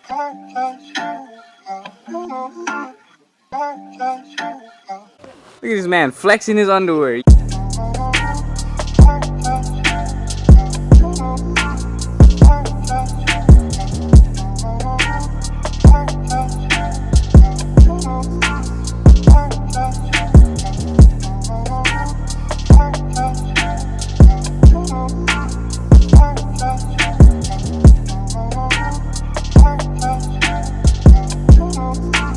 Look at this man flexing his underwear.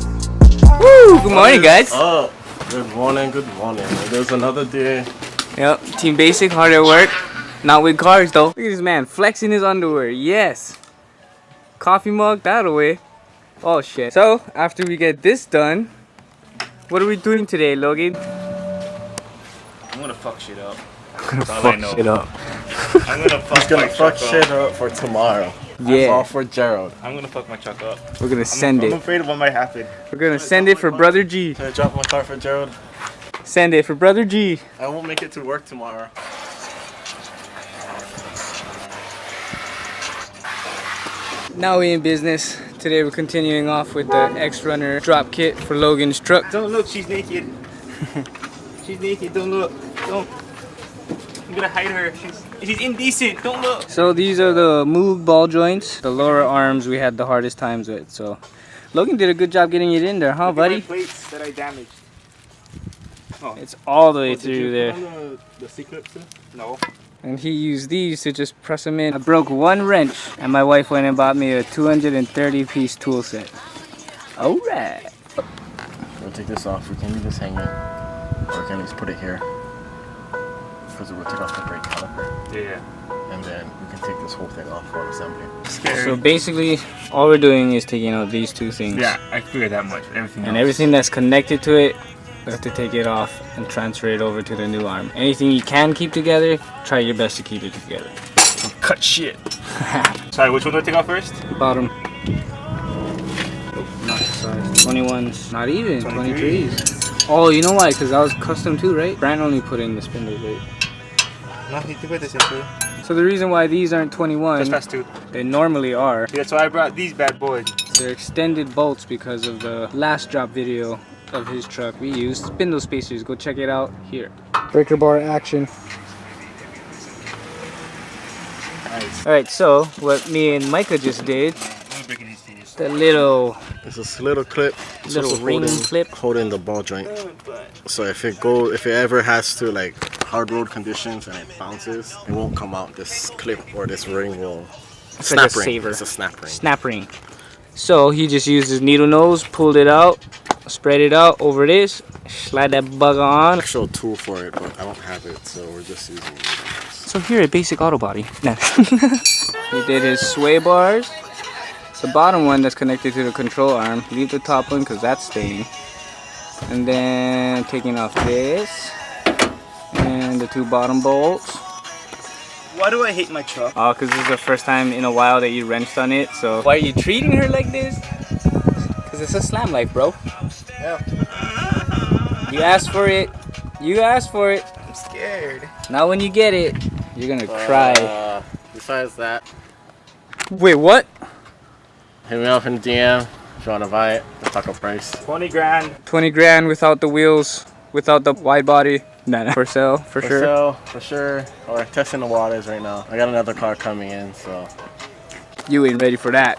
Good morning, guys. Oh, good morning, good morning. There's another day. Yep, Team Basic, hard at work. Not with cars though. Look at this man flexing his underwear. Yes. Coffee mug, that away. Oh shit. So, after we get this done, what are we doing today, Logan? I'm gonna fuck shit up. I'm gonna fuck shit up. I'm gonna fuck, He's gonna fuck shit up for tomorrow. Yeah. That's all for Gerald. I'm gonna fuck my truck up. We're gonna send I'm it. afraid of what might happen. We're gonna send it for Brother G. Can I drop my car for Gerald? Send it for Brother G. I won't make it to work tomorrow. Now we in business. Today we're continuing off with the Xrunner drop kit for Logan's truck. Don't look, she's naked. She's naked, don't look. Don't. I'm gonna hide her. She's indecent, don't look. So these are the moved ball joints. The lower arms we had the hardest times with. So Logan did a good job getting it in there, huh, Look buddy? at my plates that I damaged. Oh. It's all the way through there. The C-clips too? No. And he used these to just press them in. I broke one wrench and my wife went and bought me a 230 piece tool set. Alright. We'll take this off. We can leave this hanging. Or can we just put it here? Because we'll take off the brake caliper. Yeah. And then we can take this whole thing off for assembly. Scary. So basically all we're doing is taking out these two things. Yeah, I figured that much. And everything that's connected to it, we have to take it off and transfer it over to the new arm. Anything you can keep together, try your best to keep it together. Cut shit. Sorry, which one do I take off first? Bottom. Oh, not the size. 21s. Not even. 23s. Oh, you know why? Because that was custom too, right? Brand only put in the spindle weight. No, you can put this in too. So the reason why these aren't 21, Just past two. they normally are. Yeah, so I brought these bad boys. They're extended bolts because of the last drop video of his truck. We used spindle spacers. Go check it out here. Breaker bar action. Nice. Alright, so what me and Micah just did, I'm breaking these things. the little It's this little clip. It's Little also ring holding, clip. holding the ball joint. So if it ever has to like hard road conditions and it bounces, it won't come out. This clip or this ring will It's like a saver. It's a snap ring. snap ring. So he just used his needle nose, pulled it out, spread it out over this, slide that bugger on. Actual tool for it, but I don't have it, so we're just using it. So here at Basic Auto Body. No. He did his sway bars. The bottom one that's connected to the control arm. Leave the top one because that's staying. And then taking off this. And the two bottom bolts. Why do I hate my truck? Oh, because this is the first time in a while that you wrenched on it. So why are you treating her like this? Because it's a slam life, bro. Yeah. You asked for it. You asked for it. I'm scared. Now when you get it, you're gonna cry. Besides that, Wait, what? hit me up in the DM if you want to buy it. The taco price. 20 grand. 20 grand without the wheels, without the wide body. Nah. For sale, for sure. So, for sure. We're testing the waters right now. I got another car coming in, so You ain't ready for that.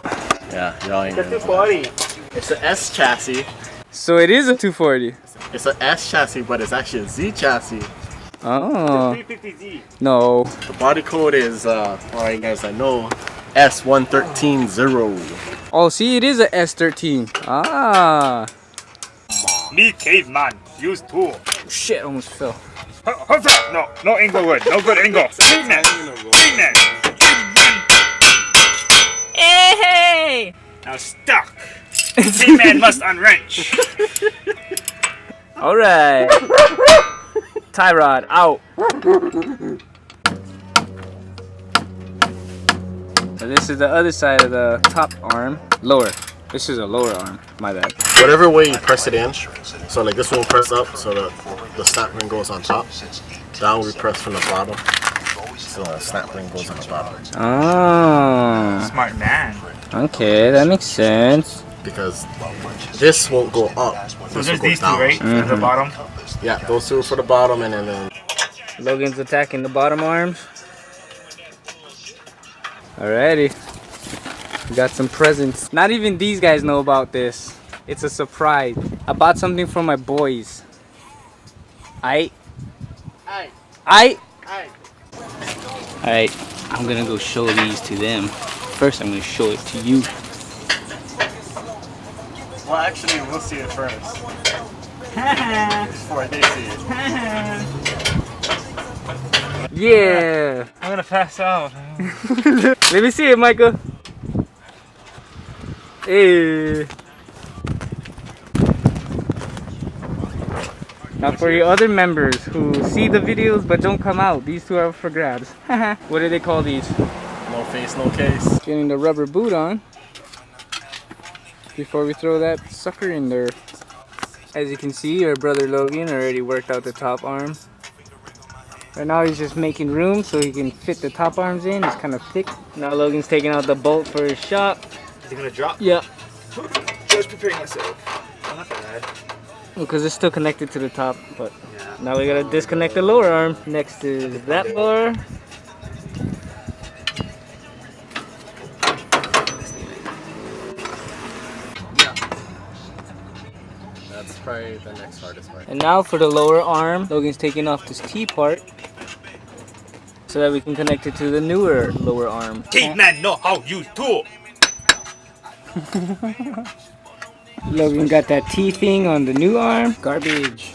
yeah, y'all ain't. That's ready too for that. funny. It's an S chassis. So it is a 240. It's an S chassis, but it's actually a Z chassis. Oh, 350Z. no. The body code is, alright guys, I know, S1130. Oh, see, it is a S13. Ah. Me caveman. Use tool. Shit, almost fell. No, no angle good. No good angle. Caveman. Caveman. Hey! Now stuck. Caveman must unwrench. Alright. Tie rod out. So this is the other side of the top arm. Lower. This is a lower arm. My bad. Whatever way you press it in, so like this one press up, so the snap ring goes on top. Down we press from the bottom, so the snap ring goes on the bottom. Ah. Smart man. Okay, that makes sense. Because this won't go up. So This there's will go these two, down. right? At the bottom. Yeah, those two for the bottom, and then Logan's attacking the bottom arms. Alrighty. We got some presents. Not even these guys know about this. It's a surprise. I bought something for my boys. Alright, I'm gonna go show these to them. First, I'm gonna show it to you. well, actually, we'll see it first before they see it. Yeah. I'm gonna pass out. Let me see it, Micah. Hey. Now for your other members who see the videos but don't come out, these two are up for grabs. What do they call these? No face, no case. Getting the rubber boot on before we throw that sucker in there. As you can see, our brother Logan already worked out the top arm. Right now he's just making room so he can fit the top arms in. It's kind of thick. Now Logan's taking out the bolt for his shop. Is it gonna drop? Yeah. Just preparing myself. Oh, not bad. Because it's still connected to the top, but now we gotta disconnect the lower arm. Next is that bar. That's probably the next hardest part. And now for the lower arm, Logan's taking off this T part so that we can connect it to the newer lower arm. Caveman know how you do. Logan got that T thing on the new arm. Garbage.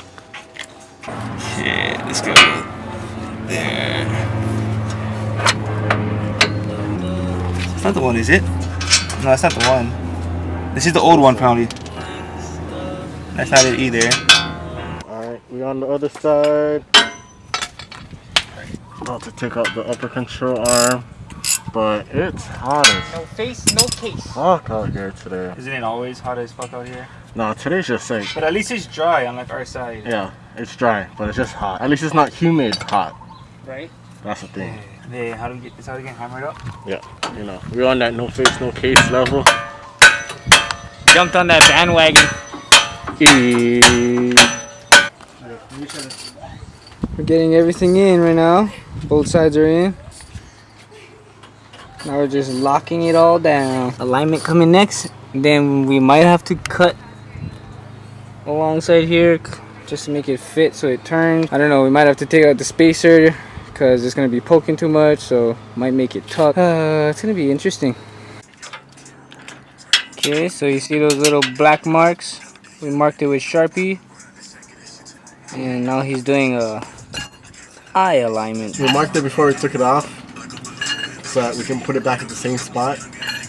Yeah, let's go. There. It's not the one, is it? No, that's not the one. This is the old one, probably. That's not it either. Alright, we on the other side. About to take out the upper control arm. But it's hot as No face, no case. fuck out here today. Isn't it always hot as fuck out here? No, today's just like, But at least it's dry, unlike our side. yeah, it's dry, but it's just hot. At least it's not humid hot. Right? That's the thing. Hey, how do we get this out again? Hammered up? Yeah, you know, we're on that no face, no case level. Jumped on that bandwagon. We're getting everything in right now. Both sides are in. Now we're just locking it all down. Alignment coming next. Then we might have to cut alongside here just to make it fit so it turns. I don't know, we might have to take out the spacer because it's going to be poking too much, so might make it tuck. It's going to be interesting. Okay, so you see those little black marks? We marked it with Sharpie. And now he's doing a eye alignment. We marked it before we took it off so that we can put it back at the same spot.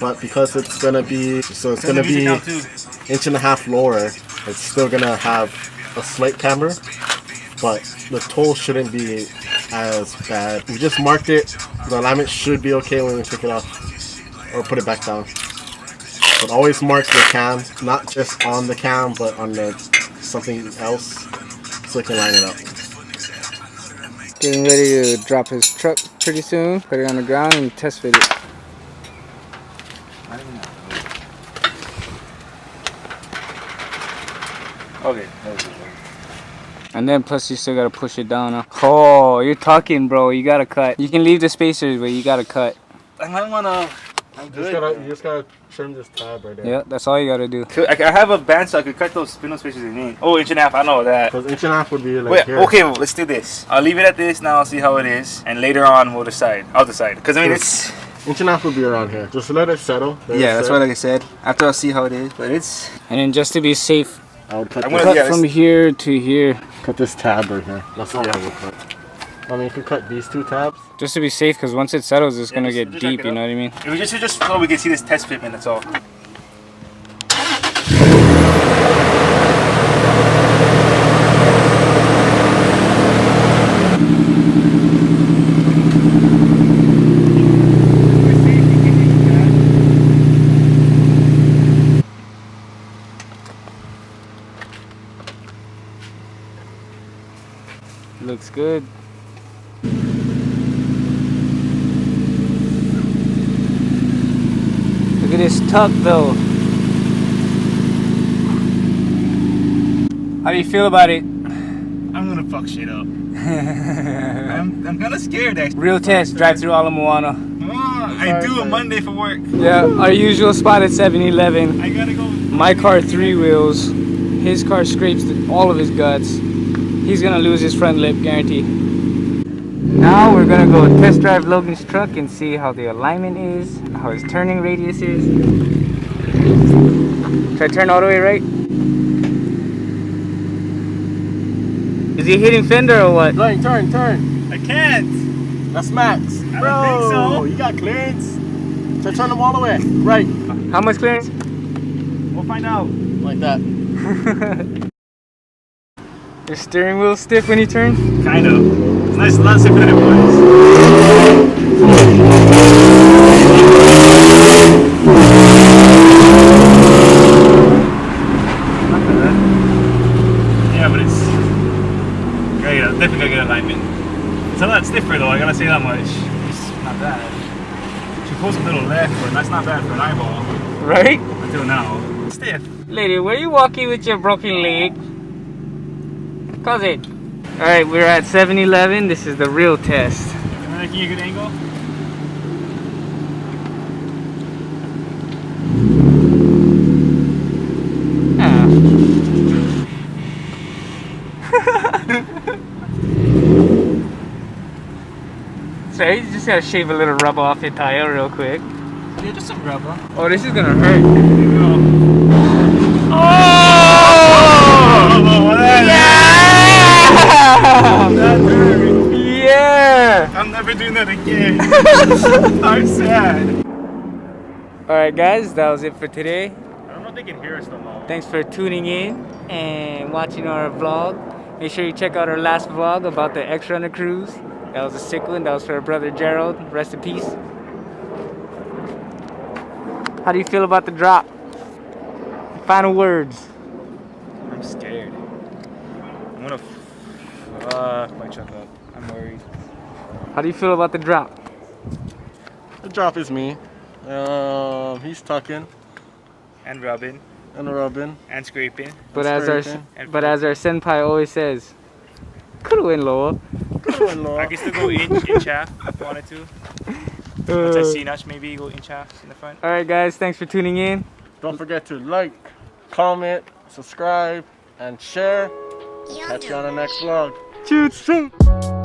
But because it's gonna be, so it's gonna be 1.5 inch lower, it's still gonna have a slight camber, but the toe shouldn't be as bad. We just marked it. The alignment should be okay when we take it off or put it back down. But always mark the cam, not just on the cam, but on the something else, so it can line it up. Getting ready to drop his truck pretty soon. Put it on the ground and test fit it. Okay. And then plus you still gotta push it down. Huh? Oh, you're talking, bro. You gotta cut. You can leave the spacers, but you gotta cut. I might wanna. You just gotta trim this tab right there. Yeah, that's all you gotta do. I have a band so I could cut those spindle spacers in. Oh, 1.5 inch. I know that. Because 1.5 inch would be like Wait, here. okay, well, let's do this. I'll leave it at this now. I'll see how it is, and later on we'll decide. I'll decide. Because I mean, it's 1.5 inch would be around here. Just let it settle. yeah, that's what like I said. After I'll see how it is, but it's. And then just to be safe, I would cut, I'm this, gonna- cut yeah, from here to here. cut this tab right here. That's all I would cut. I mean, you could cut these two tabs. Just to be safe, because once it settles, it's gonna get just deep, check it you know out. what I mean? It was just so we can see this test fitment. That's all. Looks good. Look at this tuck though. How do you feel about it? I'm gonna fuck shit up. I'm kind of scared actually. Real test, drive through Ala Moana. I do a Monday for work. Yeah, our usual spot at 7-Eleven. I gotta go. My car 3 wheels. His car scrapes all of his guts. He's gonna lose his front lip, guaranteed. Now we're gonna go test drive Logan's truck and see how the alignment is, how his turning radius is. Should I turn all the way right? Is he hitting Fender or what? Turn. I can't. That's max. I don't think so. You got clearance. So turn them all the way. Right. How much clearance? We'll find out. Like that. Your steering wheel stiff when you turn? Kind of. It's nice, a lot safer than it was. Not bad. Yeah, but it's definitely gotta get alignment. It's a lot stiffer though, I gotta say that much. It's not bad. She pulls a little left, but that's not bad for an eyeball. Right? Until now. It's stiff. Lady, where you walking with your broken leg? Cause it. Alright, we're at 7-Eleven. This is the real test. Am I making a good angle? So you just gotta shave a little rubber off your tire real quick. Yeah, just some rubber. Oh, this is gonna hurt. Oh! Yeah! Yeah! I'm never doing that again. I'm sad. Alright guys, that was it for today. I don't know if they can hear us no more. Thanks for tuning in and watching our vlog. Make sure you check out our last vlog about the Xrunner cruise. That was a sick one. That was for our brother Gerald. Rest in peace. How do you feel about the drop? Final words. I'm scared. I'm gonna fuck my truck up. I'm worried. How do you feel about the drop? The drop is me. He's tucking And rubbing. and rubbing. And scraping. But as our senpai always says, could have went lower. I can still go inch half if I wanted to. Once I see notch, maybe go inch half in the front. Alright guys, thanks for tuning in. Don't forget to like, comment, subscribe, and share. Catch you on the next vlog. Cheers.